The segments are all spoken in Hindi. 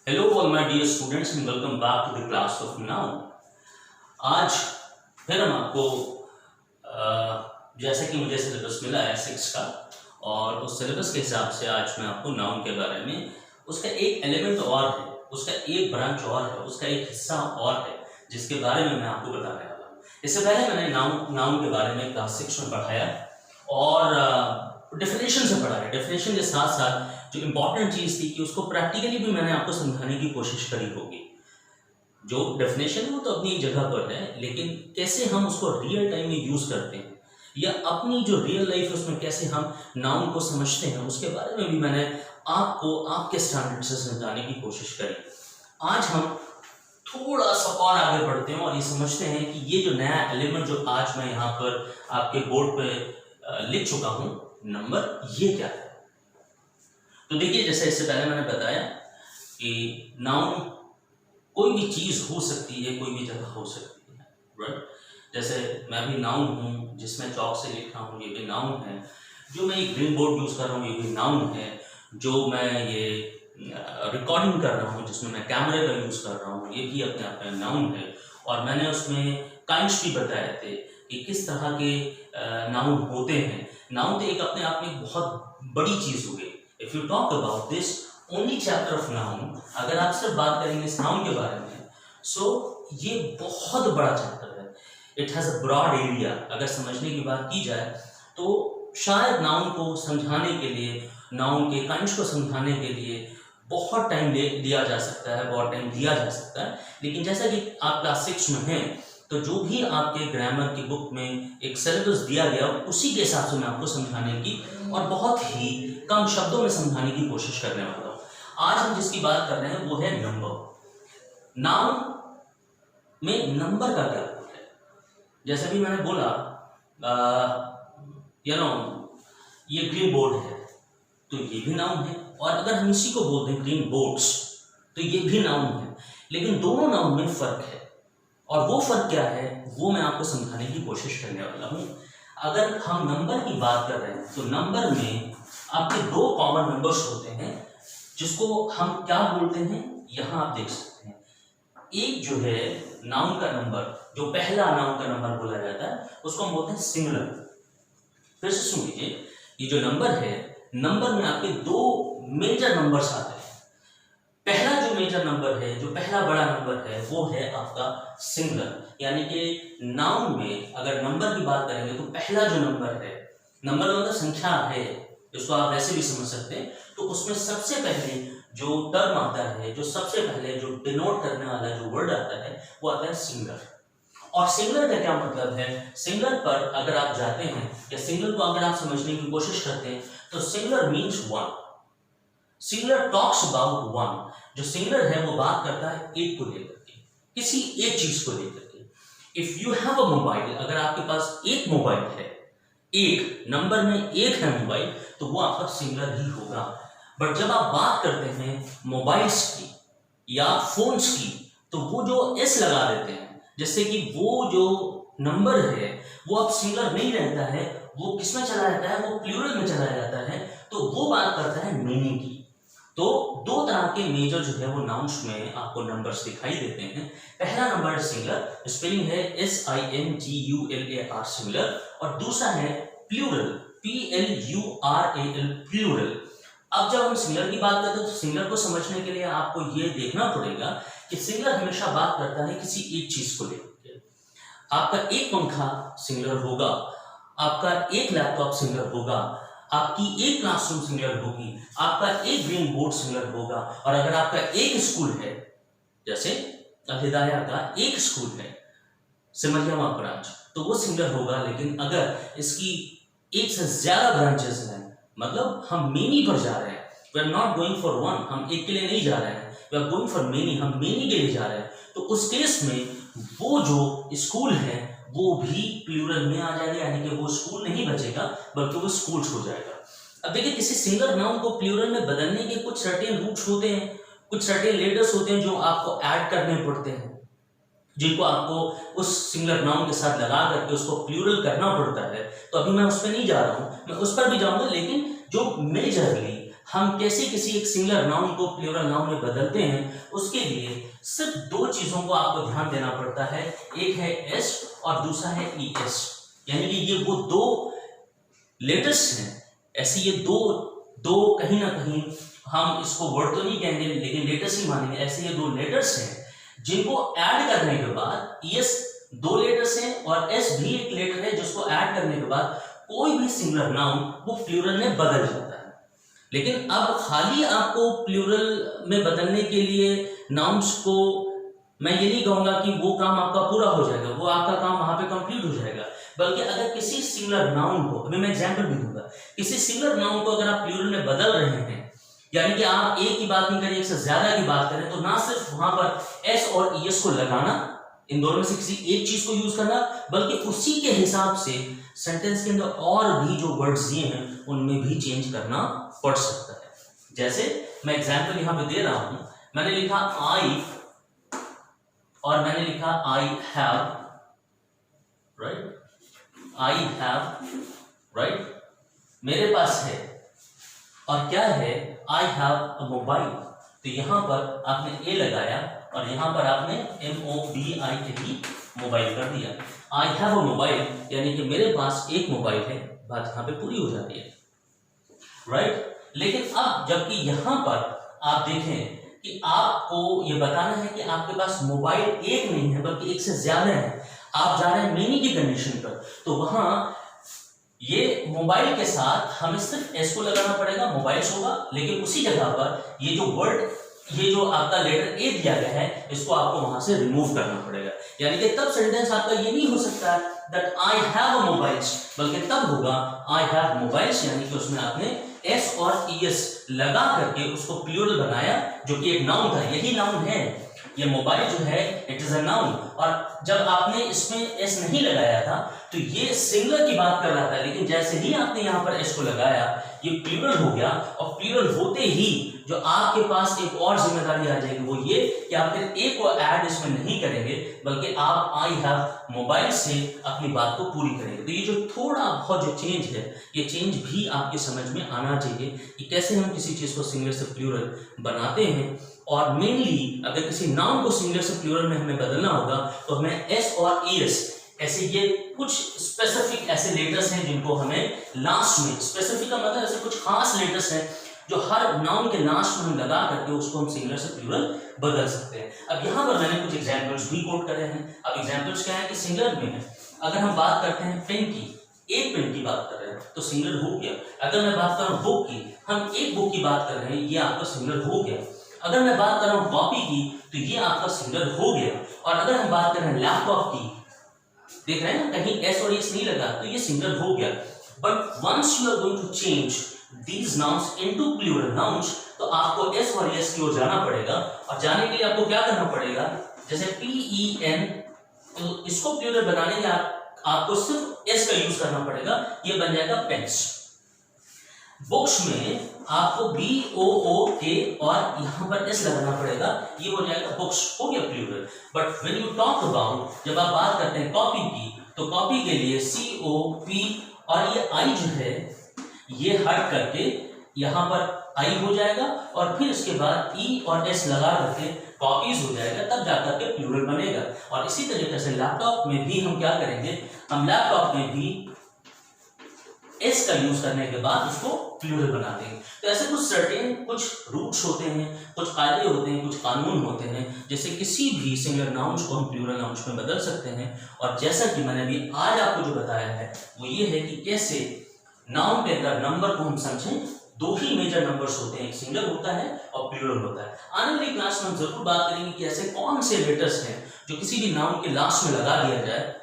Hello all my dear students and welcome back to the class of noun। आज फिर हम आपको जैसे कि मुझे सिलेबस मिला है 6 का और उस सिलेबस के हिसाब से आज मैं आपको नाउन के बारे में उसका एक एलिमेंट और है, उसका एक ब्रांच और है, उसका एक हिस्सा और है जिसके बारे में मैं आपको बताने वाला हूँ। इससे पहले मैंने नाउन के बारे में क्लास 6 में पढ़ाया और डेफिनेशन से पढ़ा है। डेफिनेशन के साथ साथ जो इंपॉर्टेंट चीज थी कि उसको प्रैक्टिकली भी मैंने आपको समझाने की कोशिश करी होगी। जो डेफिनेशन है वो तो अपनी जगह पर है, लेकिन कैसे हम उसको रियल टाइम में यूज करते हैं या अपनी जो रियल लाइफ है उसमें कैसे हम नाउन को समझते हैं उसके बारे में भी मैंने आपको आपके स्टैंडर्ड से समझाने की कोशिश करी। आज हम थोड़ा सा और आगे बढ़ते हैं और ये समझते हैं कि ये जो नया एलिमेंट जो आज मैं यहाँ पर आपके बोर्ड पे लिख चुका हूँ नंबर, ये क्या है। तो देखिए, जैसे इससे पहले मैंने बताया कि नाउन कोई भी चीज हो सकती है, कोई भी जगह हो सकती है, राइट। जैसे मैं भी नाउन हूँ जिसमें चौक से लिख रहा हूँ, ये भी नाउन है। जो मैं एक ग्रीन बोर्ड यूज कर रहा हूँ ये भी नाउन है। जो मैं ये रिकॉर्डिंग कर रहा हूँ जिसमें मैं कैमरे का यूज कर रहा हूँ ये भी अपने आप में नाउन है। और मैंने उसमें काइंड्स भी बताए थे कि किस तरह के नाउन होते हैं। नाउन तो एक अपने आप में बहुत बड़ी चीज हो गई। If you talk about this only chapter of noun, अगर आप सिर्फ बात करेंगे इस नाउन के बारे में, so ये बहुत बड़ा चैप्टर है। It has a broad area। अगर समझने की बात की जाए तो शायद नाउन को समझाने के लिए, नाउन के काइंड्स को समझाने के लिए बहुत टाइम दिया जा सकता है, बहुत टाइम दिया जा सकता है। लेकिन जैसा कि आप क्लास 6 में हैं तो जो भी आपके ग्रामर की बुक में एक सिलेबस दिया गया उसी के हिसाब से मैं आपको समझाने की और बहुत ही कम शब्दों में समझाने की कोशिश करने वाला हूँ। आज हम जिसकी बात कर रहे हैं वो है नंबर। नाउन में नंबर का क्या रोल है। जैसे भी मैंने बोला ये ग्रीन बोर्ड है तो ये भी नाउन है, और अगर हम इसी को बोलते हैं ग्रीन बोर्ड्स तो ये भी नाउन है। लेकिन दोनों नाउन में फर्क है, और वो फर्क क्या है वो मैं आपको समझाने की कोशिश करने वाला हूँ। अगर हम नंबर की बात कर रहे हैं तो नंबर में आपके दो कॉमन नंबर्स होते हैं जिसको हम क्या बोलते हैं, यहां आप देख सकते हैं। एक जो है नाउन का नंबर, जो पहला नाउन का नंबर बोला जाता है उसको हम बोलते हैं सिंगुलर। फिर से सुन लीजिए, ये जो नंबर है, नंबर में आपके दो मेजर नंबर्स आते हैं। पहला जो मेजर नंबर है, जो पहला बड़ा नंबर है वो है आपका सिंगुलर। यानी कि नाउन में अगर नंबर की बात करेंगे तो पहला जो नंबर है, नंबर मतलब संख्या है, इसको आप वैसे भी समझ सकते हैं। तो उसमें सबसे पहले जो टर्म आता है, जो सबसे पहले जो डिनोट करने वाला जो वर्ड आता है वो आता है सिंगुलर। और सिंगुलर का क्या मतलब है, सिंगुलर पर अगर आप जाते हैं या सिंगुलर को अगर आप समझने की कोशिश करते हैं तो singular means one. Singular talks about one. जो सिंगुलर है वो बात करता है एक को लेकर के, किसी एक चीज को लेकर के। If you have a mobile, अगर आपके पास एक मोबाइल है, एक नंबर में एक है मोबाइल, तो वो आपका सिंगुलर ही होगा। बट जब आप बात करते हैं मोबाइल्स की या फोन्स की तो वो जो एस लगा देते हैं, जिससे कि वो जो नंबर है वो अब सिंगुलर नहीं रहता है, वो किसमें चला जाता है, वो प्लूरल में चला जाता है। तो वो बात करता है मीनिंग की। तो दो तरह के मेजर जो है वो नाउन्स में आपको नंबर्स दिखाई देते हैं। पहला नंबर सिंगुलर, स्पेलिंग है SINGULAR सिंगुलर, और दूसरा है प्लूरल, PLURAL प्लूरल। अब जब हम सिंगुलर की बात करते हैं तो सिंगुलर को समझने के लिए आपको ये देखना पड़ेगा कि सिंगुलर हमेशा बात करता है किसी एक चीज को लेकर। आपका एक पंखा सिंगुलर होगा, आपका एक लैपटॉप सिंगुलर होगा, आपकी एक क्लासरूम सिंगुलर होगी, आपका एक ग्रीन बोर्ड सिंगुलर होगा। और अगर आपका एक स्कूल है, जैसे हिदाया का एक स्कूल है सिमरिया ब्रांच, तो वो सिंगुलर होगा। लेकिन अगर इसकी एक से ज्यादा ब्रांचेस हैं, मतलब हम मेनी पर जा रहे हैं, we are not going for one, हम एक के लिए नहीं जा रहे हैं, we are going for many, हम मेनी के लिए जा रहे हैं, तो उस केस में वो जो स्कूल है वो भी प्लूरल में आ जाएगा। यानी कि वो स्कूल नहीं बचेगा बल्कि वो स्कूल्स हो जाएगा। अब देखिए, किसी सिंगल नाउन को प्लूरल में बदलने के कुछ सर्टेन रूट्स होते हैं, कुछ सर्टेन लेटर्स होते हैं जो आपको ऐड करने पड़ते हैं, जिनको आपको उस सिंगुलर नाउन के साथ लगा करके उसको प्लूरल करना पड़ता है। तो अभी मैं उस पर नहीं जा रहा हूं, मैं उस पर भी जाऊंगा, लेकिन जो मेजरली हम कैसे किसी एक सिंगुलर नाउन को प्लूरल नाउन में बदलते हैं, उसके लिए सिर्फ दो चीजों को आपको ध्यान देना पड़ता है। एक है एस और दूसरा है ई एस, यानी कि ये वो दो लेटर्स हैं। ऐसे ये दो कहीं ना कहीं हम इसको वर्ड तो नहीं कहेंगे लेकिन लेटर्स ही मानेंगे। ऐसे ये दो लेटर्स हैं जिनको ऐड करने के बाद, एस दो लेटर्स हैं और एस भी एक लेटर है, जिसको ऐड करने के बाद कोई भी सिंगुलर नाउन वो प्लूरल में बदल जाता है। लेकिन अब खाली आपको प्लूरल में बदलने के लिए नाउन्स को, मैं ये नहीं कहूंगा कि वो काम आपका पूरा हो जाएगा, वो आपका काम वहां पे कंप्लीट हो जाएगा, बल्कि अगर किसी सिंगुलर नाउन को, अभी मैं एग्जांपल भी दूंगा, किसी सिंगुलर नाउन को अगर आप प्लूरल में बदल रहे हैं, यानी कि आप एक की बात नहीं करें, एक से ज्यादा की बात करें, तो ना सिर्फ वहां पर एस और ई एस को लगाना, इन दोनों में से किसी एक चीज को यूज करना, बल्कि उसी के हिसाब से सेंटेंस के अंदर और भी जो वर्ड्स दिए हैं उनमें भी चेंज करना पड़ सकता है। जैसे मैं एग्जांपल यहां पे दे रहा हूं, मैंने लिखा आई और मैंने लिखा I have, right, I have, right, मेरे पास है, और क्या है, आई हैव अ मोबाइल। तो यहां पर आपने ए लगाया और यहां पर आपने MOBILE मोबाइल कर दिया। आई हैव अ मोबाइल यानी कि मेरे पास एक मोबाइल है, बात यहां पे पूरी हो जाती है, राइट। लेकिन अब जबकि यहां पर आप देखें कि आपको ये बताना है कि आपके पास मोबाइल एक नहीं है बल्कि एक से ज्यादा है, आप जा रहे हैं मेनी की कंडीशन पर, तो वहां ये मोबाइल के साथ हमें सिर्फ एस को लगाना पड़ेगा, मोबाइल्स होगा, लेकिन उसी जगह पर ये जो वर्ड, ये जो आपका लेटर ए दिया गया है, इसको आपको वहां से रिमूव करना पड़ेगा। यानी कि तब सेंटेंस आपका ये नहीं हो सकता that I have a mobiles, बल्कि तब होगा आई हैव मोबाइल्स, यानी कि उसमें आपने एस और ई एस लगा करके उसको प्लूरल बनाया, जो कि एक नाउन था। यही नाउन है, ये मोबाइल जो है इट इज अ नाउन, और जब आपने इसमें एस नहीं लगाया था तो ये सिंगुलर की बात कर रहा था, लेकिन जैसे ही आपने यहाँ पर एस को लगाया ये प्लूरल हो गया, और प्लूरल होते ही जो आपके पास एक और जिम्मेदारी आ जाएगी, वो ये कि आप फिर ए को ऐड इसमें नहीं करेंगे, बल्कि आप आई हैव मोबाइल से अपनी बात को पूरी करेंगे। तो ये जो थोड़ा बहुत जो चेंज है, ये चेंज भी आपके समझ में आना चाहिए कि कैसे हम किसी चीज को सिंगुलर से प्लूरल बनाते हैं। और मेनली अगर किसी नाउन को सिंगुलर से प्लूरल में हमें बदलना होगा तो हमें एस और ई एस, ऐसे ये कुछ स्पेसिफिक ऐसे लेटर्स हैं जिनको हमें लास्ट में, स्पेसिफिक का मतलब ऐसे कुछ खास लेटर्स हैं जो हर नाउन के लास्ट में हम लगा करके उसको हम सिंगुलर से प्लूरल बदल सकते हैं। अब यहाँ पर मैंने कुछ एग्जाम्पल्स भी कोट करे हैं। अब एग्जाम्पल्स क्या है कि सिंगुलर में है, अगर हम बात करते हैं पेन की, एक पेन की बात कर रहे हैं तो सिंगुलर हो गया। अगर मैं बात कर रहा हूँ बुक की, हम एक बुक की बात कर रहे हैं, ये आपका सिंगुलर हो गया। अगर मैं बात कर रहा हूँ कॉपी की तो ये आपका सिंगुलर हो गया। और अगर हम बात कर रहे हैं लैपटॉप की, देख रहे हैं ना कहीं एस और एस नहीं लगा, तो ये सिंगुलर हो गया। But once you are going to change these nouns into plural nouns, तो आपको एस और एस की ओर जाना पड़ेगा, और जाने के लिए आपको क्या करना पड़ेगा, जैसे PEN, तो इसको प्लूरल बनाने के आपको सिर्फ एस का यूज करना पड़ेगा, ये बन जाएगा पेन्स। बुक्स में आपको BOOK और यहाँ पर एस लगाना पड़ेगा, ये हो जाएगा बुक्स, हो गया plural. But when you talk about, जब आप बात करते हैं कॉपी की, तो कॉपी के लिए COP और ये आई जो है ये हट करके यहाँ पर आई हो जाएगा, और फिर इसके बाद E और S लगा करके कॉपीज हो जाएगा, तब जाकर के प्लूरल बनेगा। और इसी तरीके से लैपटॉप में भी हम क्या करेंगे, हम लैपटॉप में भी एस का यूज करने के बाद उसको प्लूरल बना देंगे। तो ऐसे कुछ सर्टेन कुछ रूट्स होते हैं, कुछ कायदे होते हैं, कुछ कानून होते हैं, जैसे किसी भी सिंगुलर नाउन्स को हम प्लूरल नाउन्स में बदल सकते हैं। और जैसा कि मैंने अभी आज आपको जो बताया है वो ये है कि कैसे नाउन के अंदर नंबर को हम समझें। दो ही मेजर नंबर्स होते हैं, एक सिंगुलर होता है और प्लूरल होता है। आने वाली क्लास में हम जरूर बात करेंगे कि ऐसे कौन से लेटर्स हैं जो किसी भी नाउन के लास्ट में लगा दिया जाए,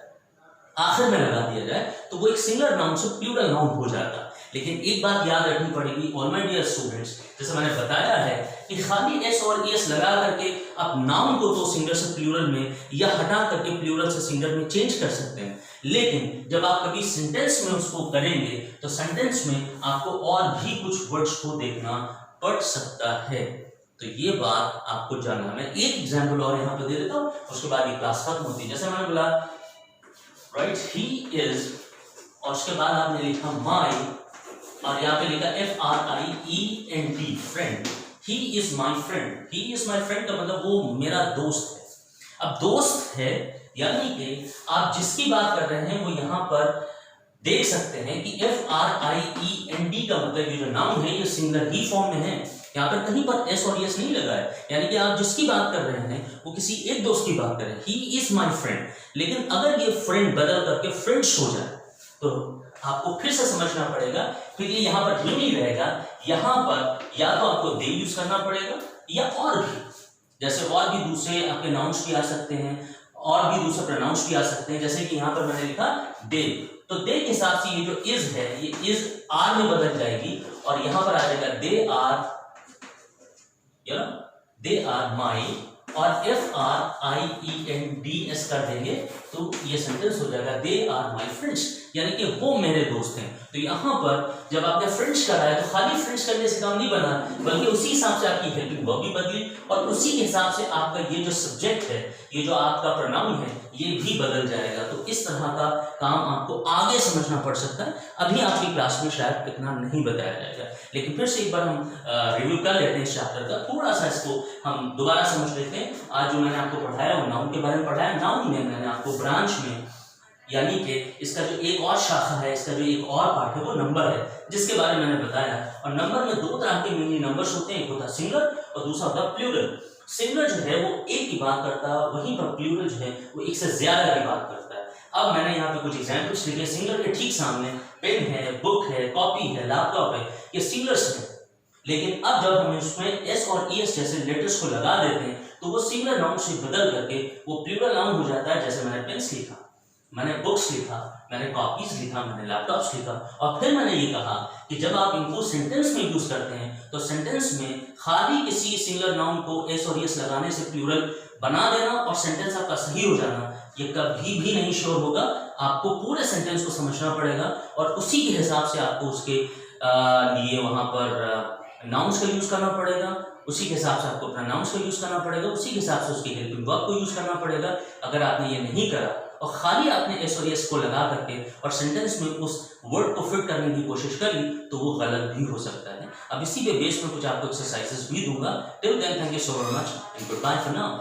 आखिर में लगा दिया जाए, तो वो एक सिंगुलर नाउन से प्लूरल नाउन हो जाता है। लेकिन एक बात याद रखनी पड़ेगी ऑल माय डियर स्टूडेंट्स, जैसे मैंने बताया है कि खाली एस और एस लगा करके आप नाउन को तो सिंगुलर से प्लूरल में या हटा करके प्लूरल से सिंगुलर में चेंज कर सकते हैं, लेकिन जब आप कभी सेंटेंस में उसको करेंगे तो सेंटेंस में आपको और भी कुछ वर्ड्स को देखना पड़ सकता है। तो ये बात आपको जानना। मैं एक एग्जाम्पल और यहाँ पे दे देता हूँ, उसके बाद ये क्लास खत्म होती है। जैसे मैंने बोला राइट ही इज, और उसके बाद आपने लिखा माई और यहाँ पे लिखा FRIEND, friend. He is my friend, he is my friend का मतलब वो मेरा दोस्त है। अब दोस्त है यानी कि आप जिसकी बात कर रहे हैं वो यहाँ पर देख सकते हैं कि FRIEND का मतलब ये जो नाउन है ये सिंगुलर ही फॉर्म में है, यहाँ पर कहीं पर एस और एस नहीं लगा है, यानी कि आप जिसकी बात कर रहे हैं वो किसी एक दोस्त की बात करें, ही इज माई फ्रेंड। लेकिन अगर ये फ्रेंड बदल करके फ्रेंड्स हो जाए तो आपको फिर से समझना पड़ेगा, फिर ये यहाँ पर ही नहीं रहेगा, यहाँ पर या तो आपको दे यूज करना पड़ेगा या और भी, जैसे और भी दूसरे आपके नाउन्स भी आ सकते हैं और भी दूसरे प्रोनाउंस भी आ सकते हैं, जैसे कि यहाँ पर मैंने लिखा दे, तो दे के हिसाब से ये जो इज है ये इज आर में बदल जाएगी और यहाँ पर आ जाएगा दे आर माई और FRIENDS कर देंगे तो ये सेंटेंस हो जाएगा दे आर माई फ्रेंड्स, यानी कि वो मेरे दोस्त हैं। तो यहाँ पर जब आपने फ्रेंड्स करा है तो खाली फ्रेंड्स करने से काम नहीं बना, बल्कि उसी हिसाब से आपकी हेल्पिंग वर्ब भी बदली और उसी के हिसाब से आपका ये जो सब्जेक्ट है, ये जो आपका प्रोनाउन है ये भी बदल जाएगा। तो इस तरह का काम आपको आगे समझना पड़ सकता है, अभी आपकी क्लास में शायद इतना नहीं बताया जाएगा, लेकिन फिर से एक बार हम रिव्यू कर लेते हैं इस चैप्टर का, थोड़ा सा इसको हम दोबारा समझ लेते हैं। आज जो मैंने आपको पढ़ाया वो नाउन के बारे में पढ़ाया। नाउन में मैंने आपको ब्रांच में यानी कि इसका जो एक और शाखा है, इसका जो एक और पार्ट है वो नंबर है, जिसके बारे में मैंने बताया। और नंबर में दो तरह के मेनली नंबर्स होते हैं, एक होता है सिंगुलर और दूसरा होता है प्लूरल। सिंगुलर जो है वो एक की बात करता है, वहीं पर प्लूरल जो है वो एक से ज्यादा की बात करता है। अब मैंने यहाँ पे कुछ एग्जाम्पल्स लिखे। सिंगुलर के ठीक सामने पेन है, बुक है, कॉपी है, लैपटॉप है, ये सिंगुलर्स है। लेकिन अब जब हम इसमें एस और ईएस जैसे लेटर्स को लगा देते हैं तो वो सिंगुलर नाउन से बदल करके वो प्लूरल नाउन हो जाता है। जैसे मैंने पेन्स लिखा, मैंने बुक्स लिखा, मैंने कॉपीज लिखा, मैंने लैपटॉप्स लिखा, और फिर मैंने ये कहा कि जब आप इनको सेंटेंस में यूज करते हैं तो सेंटेंस में खाली किसी सिंगुलर नाउन को एस और एस लगाने से प्लूरल बना देना और सेंटेंस आपका सही हो जाना ये कभी भी नहीं श्योर होगा। आपको पूरे सेंटेंस को समझना पड़ेगा और उसी के हिसाब से आपको उसके लिए वहां पर नाउन्स का यूज करना पड़ेगा, उसी के हिसाब से आपको प्रोनाउंस का यूज करना पड़ेगा, उसी के हिसाब से उसकी हेल्पिंग वर्ब को यूज करना पड़ेगा। अगर आपने ये नहीं करा और खाली आपने एस और एस को लगा करके और सेंटेंस में उस वर्ड को फिट करने की कोशिश करी तो वो गलत भी हो सकता है। अब इसी के बेस में कुछ आपको एक्सरसाइजेस भी दूंगा। Till then thank you so much and goodbye for now.